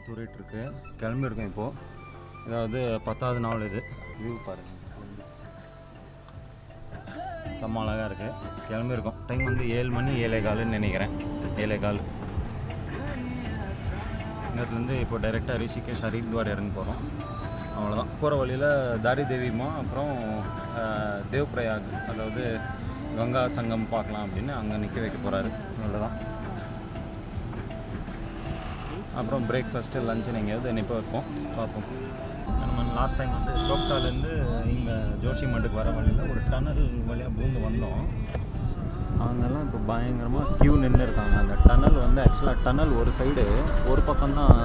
தூரிட்டுருக்கு. கிளம்பியிருக்கோம் இப்போது. இதாவது 10வது நாள். இது வியூ பாருங்கள், செம்ம அழகாக இருக்குது. கிளம்பியிருக்கோம். டைம் வந்து 7 மணி 7:15 நினைக்கிறேன். 7:15. இங்கேருந்து இப்போ டைரெக்டாக ரிஷிகேஷ் ஹரித்வார் இறங்க போகிறோம். அவ்வளோதான். போகிற வழியில் தாரி தேவிமா அப்புறம் தேவ்பிரயாக், அதாவது கங்கா சங்கம் பார்க்கலாம் அப்படின்னு அங்கே நிற்க வைக்க போகிறாரு. அவ்வளோதான். அப்புறம் பிரேக்ஃபாஸ்ட்டு லஞ்சு எங்கேயாவது நிற்ப வைப்போம், பார்ப்போம். நம்ம லாஸ்ட் டைம் வந்து சோப்டாலேருந்து இங்கே ஜோஷிமட்டுக்கு வர வழியில் ஒரு டனல் வழியாக பூந்து வந்தோம். அவங்கெல்லாம் இப்போ பயங்கரமாக க்யூ நின்று இருக்காங்க. அந்த டனல் வந்து ஆக்சுவலாக டனல் ஒரு சைடு ஒரு பக்கம்தான்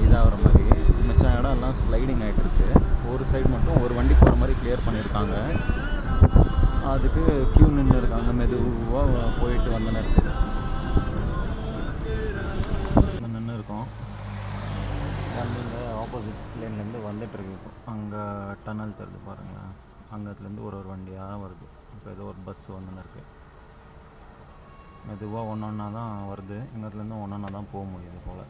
இதாகிற மாதிரி, மிச்ச இடம் எல்லாம் ஸ்லைடிங் ஆகிட்டுருக்கு. ஒரு சைடு மட்டும் ஒரு வண்டி போகிற மாதிரி கிளியர் பண்ணியிருக்காங்க. அதுக்கு க்யூ நின்று இருக்காங்க. மெதுவாக போயிட்டு வந்த நேரத்துக்கு நின்று இருக்கோம். வண்டிங்க ஆப்போசிட் லேன்லேருந்து வந்துட்டுருக்கு. இப்போ அங்கே டனல் தருது பாருங்களேன். அங்கத்துலேருந்து ஒரு வண்டியாக வருது. இப்போ ஏதோ ஒரு பஸ் வந்துன்னு இருக்குது. மெதுவாக ஒன்றா தான் வருது. இங்கத்துலேருந்து ஒன்றா தான் போக முடியுது போல்.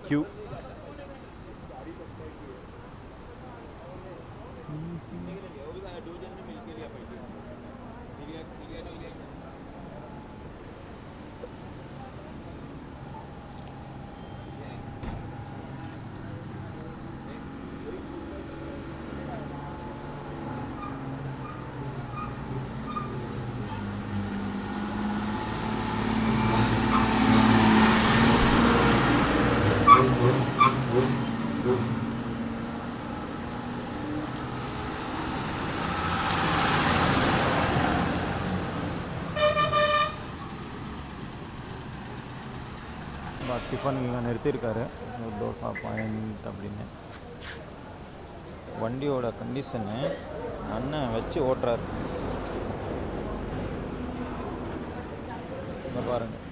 क्यों டிஃபன் இங்கே நிறுத்தியிருக்காரு. தோசா பாயிண்ட் அப்படின்னு. வண்டியோட கண்டிஷனு அண்ணன் வச்சு ஓட்டுறாரு. இங்கே பாருங்கள்.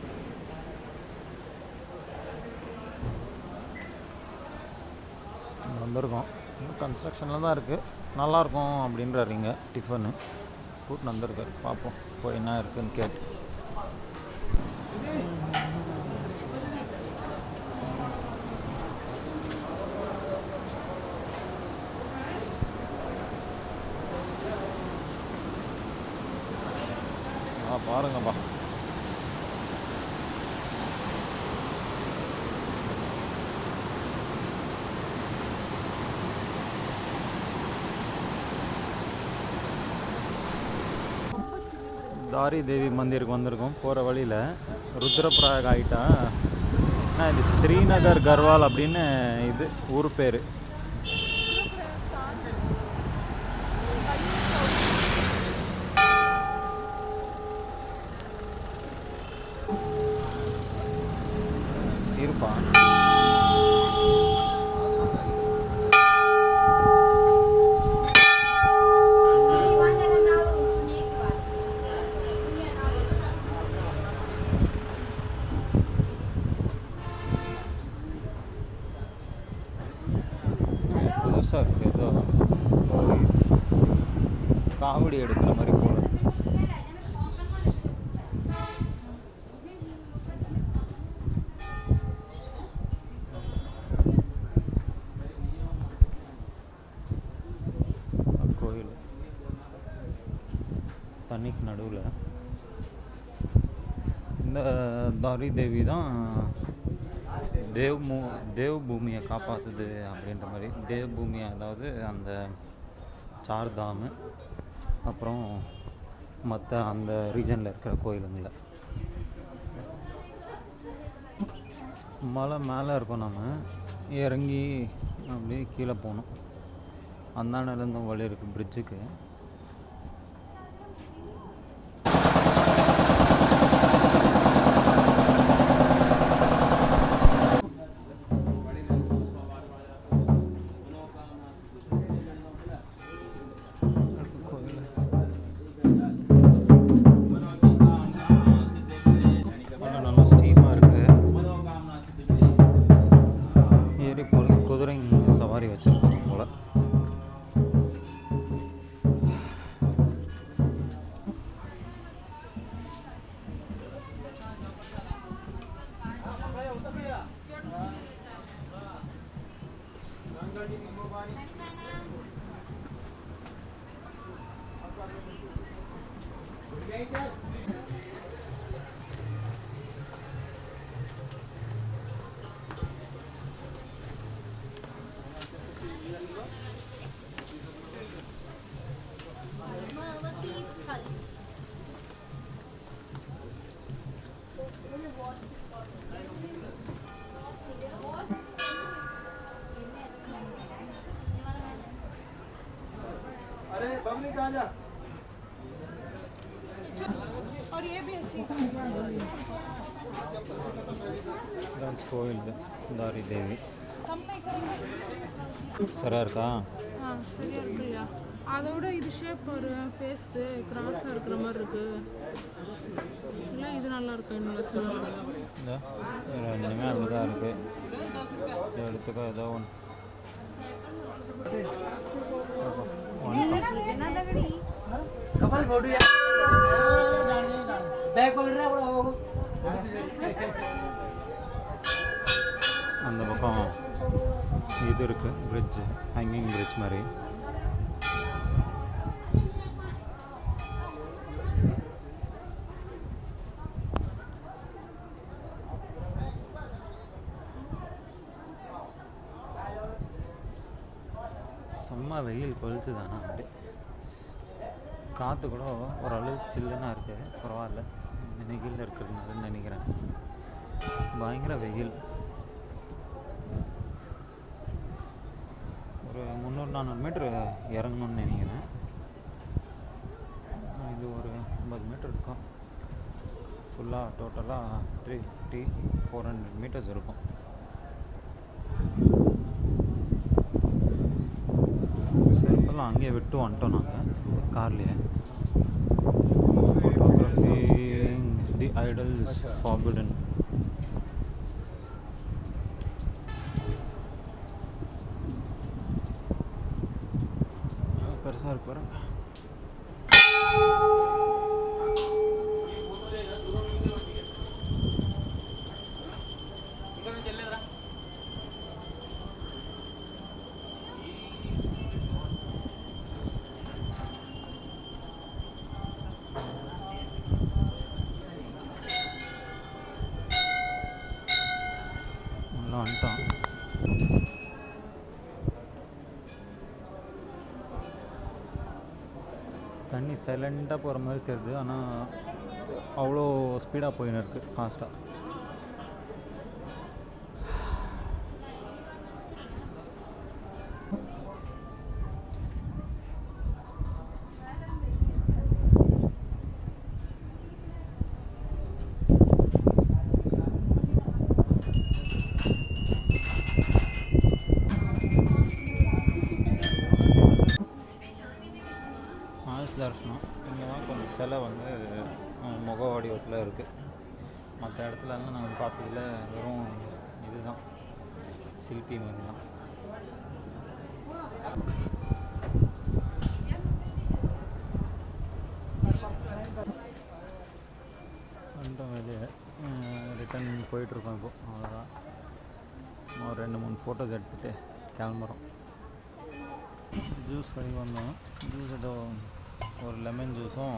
வந்திருக்கோம். இன்னும் கன்ஸ்ட்ரக்ஷனில் தான் இருக்குது. நல்லாயிருக்கும் அப்படின்றாரு. இங்கே டிஃபனு கூட்டு வந்திருக்காரு. பார்ப்போம் போய் என்ன இருக்குதுன்னு கேட்டு. பாருங்கப்பா, தாரி தேவி மந்திருக்கு வந்திருக்கோம். போகிற வழியில் ருத்ரபிரயாக் ஆகிட்டா இது ஸ்ரீநகர் கர்வால் அப்படின்னு இது ஊர் பேர். இருப்பா புதுசாக இருக்குது. ஏதோ காவடி எடுக்கிற மாதிரி போல. தண்ணிக்கு நடுவில் இந்த தாரி தேவி தான் தேவ் பூமியை காப்பாற்றுது அப்படின்ற மாதிரி. தேவ் பூமியை, அதாவது அந்த சார்தாமு அப்புறம் மற்ற அந்த ரீஜனில் இருக்கிற கோயிலுங்களை. மலை மேலே இருக்கும். நம்ம இறங்கி அப்படியே கீழே போகணும். அந்தாண்ட வழி இருக்குது பிரிட்ஜுக்கு. குதிரை சவாரி வச்சுருக்காங்க போல். और ये भी ऐसी கோயில் தாரி தேவி कम नहीं करेंगे சரியா இருக்கா? சரியா இருக்குல்லையா? அதோட இது ஷேப் ஒரு ஃபேஸ்து கிராஸாக இருக்கிற மாதிரி இருக்கு. இல்லை இது நல்லா இருக்கு. இன்னும் வச்சுருவாங்க இந்த ரெண்டுமே அப்படி தான் இருக்குது. எடுத்துக்கோ ஏதோ ஒன்று. அந்த பக்கம் இது இருக்குது, பிரிட்ஜு, ஹேங்கிங் பிரிட்ஜ் மாதிரி. செம்ம வெயில் கொளுத்து தானே. அப்படி காற்று கூட ஓரளவுக்கு சில்லுன்னா இருக்குது, பரவாயில்ல. நெகிழில் இருக்கிறதுனால நினைக்கிறேன். பயங்கர வெயில். ஒரு 300-400 மீட்ரு இறங்கணும்னு நினைக்கிறேன். இது ஒரு 50 மீட்டர் இருக்கும். ஃபுல்லாக டோட்டலாக 350-400 மீட்டர்ஸ் இருக்கும். செல்ஃபெல்லாம் அங்கேயே விட்டு வந்துட்டோம் நாங்கள் கார்லேயே. ஃபோட்டோகிராஃபி தி ஐடல்ஸ் ஃபார்பிடன். பெருசாக இருக்கு பாருங்க. நல்லா வந்துட்டோம். தண்ணி சைலண்ட்டாக போகிற மாதிரி தெரியுது, ஆனால் அவ்வளோ ஸ்பீடாக போயின்னு இருக்குது, ஃபாஸ்ட்டாக. தரிசனம் இங்கே தான் கொஞ்சம் சிலை வந்து முக வடிவத்தில் இருக்குது. மற்ற இடத்துலலாம் நாங்கள் பார்த்ததில் வெறும் இதுதான், சில்பி மாதிரி தான். வந்துட்டோம் வெளியே. ரிட்டன் போயிட்டுருக்கோம் இப்போ. அவ்வளோதான். ஒரு 2-3 ஃபோட்டோஸ் எடுத்துகிட்டு கிளம்புறோம். ஜூஸ் கடைக்கு வந்தோம். ஜூஸ் ஏதோ ஒரு லெமன் ஜூஸும்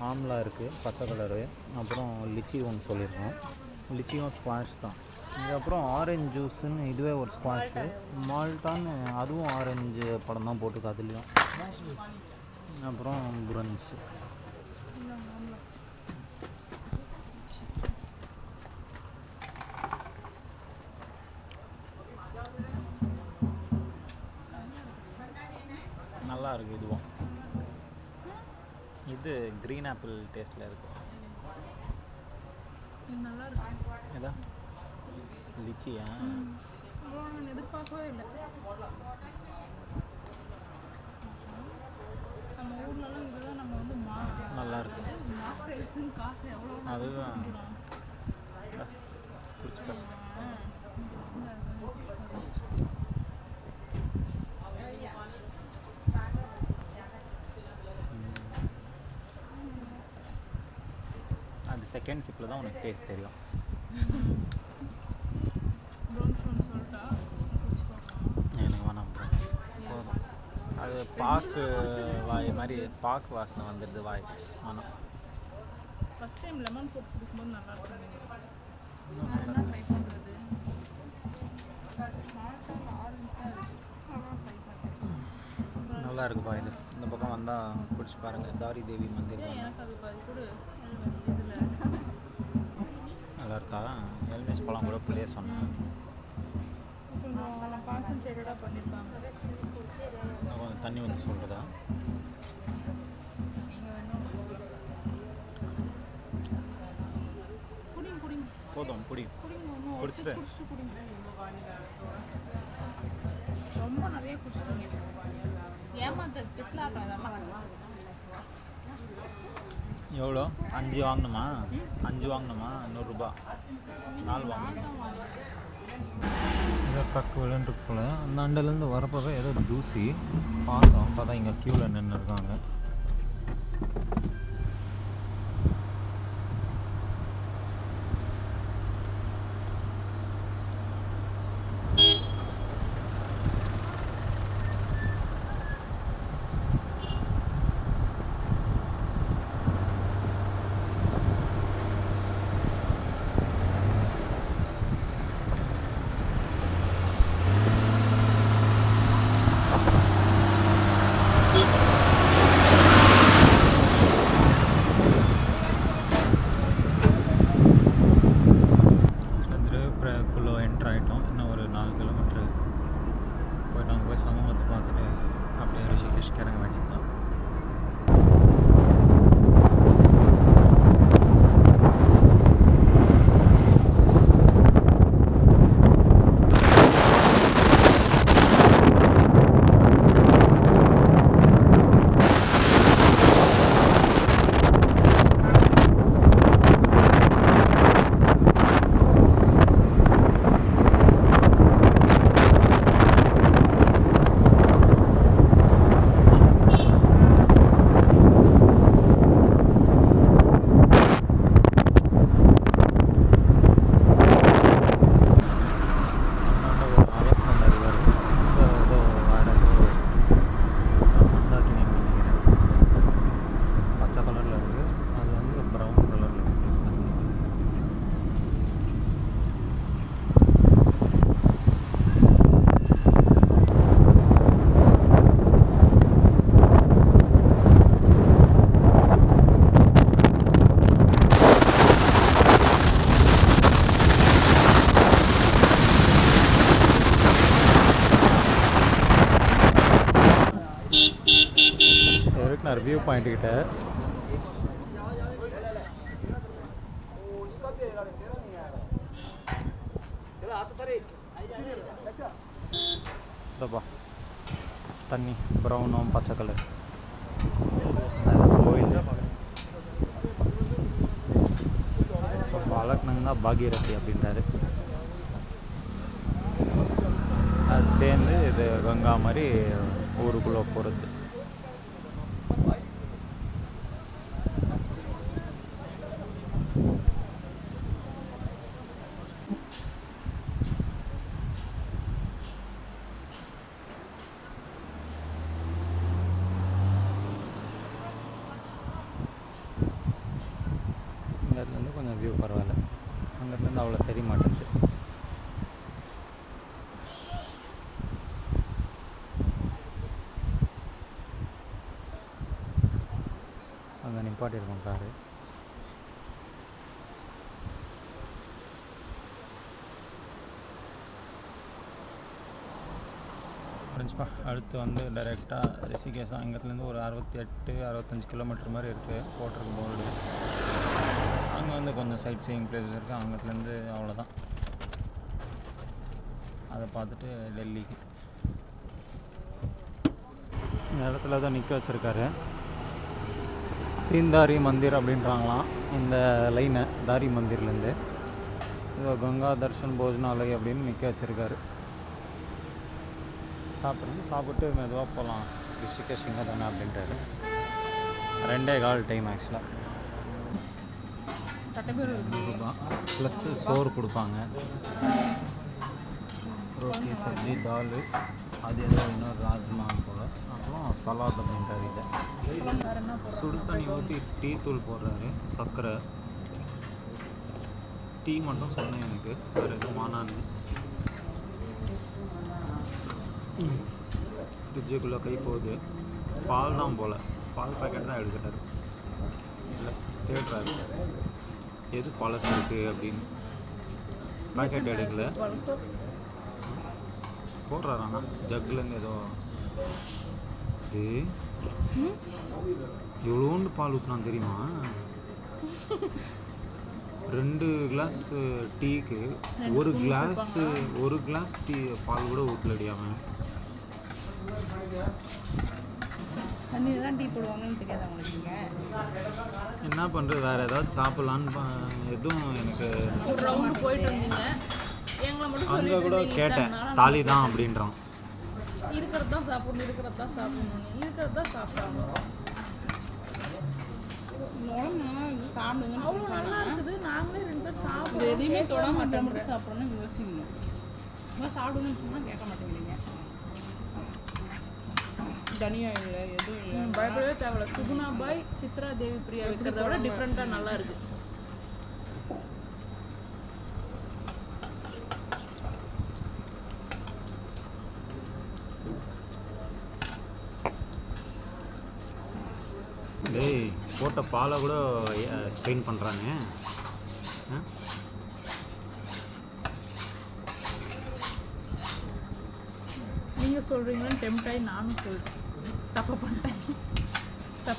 ஆம்லா இருக்குது, பச்சை கலரு. அப்புறம் லிச்சி ஒன்று சொல்லியிருக்கோம். லிச்சியும் ஸ்குவாஷ் தான். இதுக்கப்புறம் ஆரஞ்சு ஜூஸுன்னு இதுவே ஒரு ஸ்குவாஷு. மால்ட்டான்னு அதுவும் ஆரஞ்சு படம் தான் போட்டுருக்கு அதுலேயும். அப்புறம் புரன்ஸ். நல்லா இருக்குது. இதுவும் இது க்ரீன் ஆப்பிள் டேஸ்ட்டில் இருக்குது. நல்லா இருக்கு. ஏதா லிச்சியா? நான் எதிர்பார்க்கவே இல்லை. நம்ம ஊர்லலாம் இதுதான் நம்ம வந்து நல்லா இருக்கு. காசு எவ்வளோ அதுதான் குடிச்சுக்க. அது செகண்ட் சிப்பில் தான் உனக்கு டேஸ்ட் தெரியும். எனக்கு வேணாம் போதும். அது பாக்கு வாய் மாதிரி பாக்கு வாசனை வந்துடுது வாய். ஆனால் ஃபஸ்ட் டைம் லெமன் போட்டு குடிக்கும்போது நல்லா இருக்கும். ட்ரை பண்ணுறது நல்லா இருக்குப்பா. இது இந்த பக்கம் வந்தால் குடிச்சு பாருங்கள். தாரி தேவி மந்திர் நல்லா இருக்கா? எல்மிஸ் பழம் கூட பிள்ளைய சொன்னேன். கொஞ்சம் கான்சன்ட்ரேட்டடாக பண்ணியிருக்காங்க. கொஞ்சம் தண்ணி வந்து சொல்கிறதா? குடிங்க குடிங்க போதும் குடி குடிங்க இன்னும் குடிச்சிட்டு. குடிச்சிட்டு குடிங்க. ரொம்ப நிறைய குடிச்சிட்டீங்க. ஏமாத்த பித்தலாட்டம் இதெல்லாம். எவ்வளோ 5 வாங்கணுமா 5 வாங்கணுமா 100 ரூபா 4 வாங்கணும். ஏதோ ட்ரக் விளையாண்டுருக்கு போல். அந்த அண்டையிலேருந்து வரப்போவே ஏதோ தூசி பார்த்தோம். பார்த்தா இங்கே க்யூவில் நின்று இருக்காங்க. குள்ளே என்ட்ரு ஆகிட்டோம். இன்னும் ஒரு 4 கிலோமீட்ரு போய்ட்டு அங்கே போய் சமூகத்தை பார்த்துட்டு அப்படியே ரிஷிகேஷ் இறங்க வேண்டியது தான். இருக்குனார் வியூ பாயிண்ட் கிட்ட. இதப்பா தண்ணி ப்ரௌனும் பச்சை கலர் கோயில். வளர்க்கணுங்க பாகீரதி அப்படின்றாரு. அது சேர்ந்து இது கங்கா மாதிரி ஊருக்குள்ளே போகிறது. இங்கேருந்து கொஞ்சம் வியூ பரவாயில்ல. அங்கேருந்து அவ்வளோ தெரிய மாட்டேங்குது. அங்கே நிப்பாட்டியிருக்கோம் காரு. ஃப்ரெண்ட்ஸ்ப்பா அடுத்து வந்து டைரெக்டாக ரிஷிகேஷ் அங்கேருந்து ஒரு 68-65 கிலோமீட்டர் மாதிரி இருக்குது போட்டிருக்கு போர்டு. அங்கே வந்து கொஞ்சம் சைட் சீயிங் பிளேஸஸ் இருக்குது. அங்கேருந்து அவ்வளோதான். அதை பார்த்துட்டு டெல்லிக்கு. இந்த இடத்துல தான் நிற்க வச்சுருக்காரு. தீன்தாரி மந்திர் அப்படின்றாங்களாம் இந்த லைனை. தாரி மந்திர்லேருந்து இதோ கங்கா தர்ஷன் போஜனாலய் அப்படின்னு நிற்க வச்சுருக்காரு. சாப்பிட்டு மெதுவாக போகலாம் ரிஷிகேஷ் இங்கே தானே அப்படின்றாரு. 2:15 டைம் ஆக்சுவலாக. ப்ளஸ் சோறு கொடுப்பாங்க, ரோட்டி சப்ஜி தால், அது ஏதோ இன்னொரு ராஜ்மா போல். அப்புறம் சலாத் அப்படின்றாரு. இதை சுடு தண்ணி ஊற்றி டீ தூள் போடுறாரு, சர்க்கரை. டீ மட்டும் சொன்னேன் எனக்கு, வேறு எதுவும் வானான்னு. ஃப்ரிட்ஜுக்குள்ளே கை போகுது. பால் தான் போல், பால் பேக்கெட் தான் எடுக்கிறாரு. இல்லை தேடுறாரு எது பழசு இருக்குது அப்படின்னு. பேக்கெட் எடுக்கல, போடுறாரு. ஆனால் ஜக்குலேருந்து ஏதோ இது எவ்வளோண்டு பால் ஊற்றுனா தெரியுமா? 2 கிளாஸ் டீக்கு ஒரு கிளாஸ் டீ பால் கூட ஊற்றலடியாமல். தண்ணியில் தான் டீ போடுவாங்கன்னு தெரியாத உங்களுக்கு? என்ன பண்ணுறது, வேறு ஏதாவது சாப்பிட்லான்னு எதுவும் எனக்கு. ஒரு ரவுண்டு போயிட்டு வந்தீங்க, எங்களை மட்டும் அங்கே கூட கேட்டேன், தாலி தான் அப்படின்றான். இருக்கிறது தான் சாப்பிடணும், இருக்கிறது தான் சாப்பிடணும், இருக்கிறது தான் சாப்பிட்றாங்க. சாப்பிடுங்க, அவ்வளோ நல்லா இருக்குது. நாங்களே 2 பேர் சாப்பிடுவோம். எதையுமே தொட மாட்டேன், மட்டும் சாப்பிடணும்னு யோசிச்சிங்க. சாப்பிடணும்னு சொன்னால் கேட்க மாட்டேங்கிறீங்க. தனியா இல்லை, எதுவும் இல்லை, பயப்படவே தேவையில்ல. சுகுணா பாய், சித்ரா தேவி பிரியா வைக்கிறத விட டிஃப்ரெண்ட்டாக நல்லா இருக்குது. டேய், போட்ட பாலை கூட ஸ்ட்ரெயின் பண்ணுறாங்க. நீங்கள் சொல்கிறீங்கன்னு டெம்ட் ஆகி நானும் சொல்கிறேன். தப்பு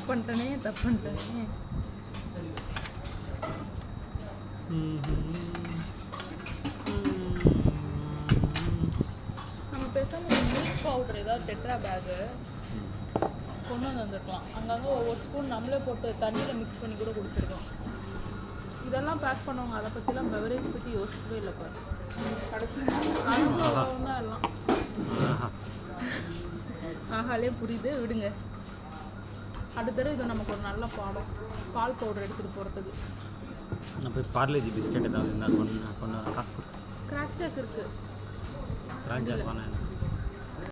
பண்ணிட்டேனே. நம்ம பேசாமல் மில்க் பவுடர் ஏதாவது டெட்ரா பேகு கொண்டு வந்துருக்கலாம். அங்கங்கே ஒவ்வொரு ஸ்பூன் நம்மளே போட்டு தண்ணியில் மிக்ஸ் பண்ணி கூட குடிச்சிருக்கோம். இதெல்லாம் பேக் பண்ணுவாங்க, அதை பற்றிலாம் பெவரேஜ் பற்றி யோசிக்கவே இல்லை. கிடச்சி தான் எல்லாம் ஆகாலே புரியுது, விடுங்க. அடுத்த தடவை இது நமக்கு ஒரு நல்ல பாடம், பால் பவுடர் எடுத்துகிட்டு போகிறதுக்கு. நான் போய் பார்லேஜி பிஸ்கெட் ஏதாவது இருந்தால் கொண்டு காசு கொடு. கிராக் ஜாக் இருக்குது. கிராக் ஜாக் வாங்க.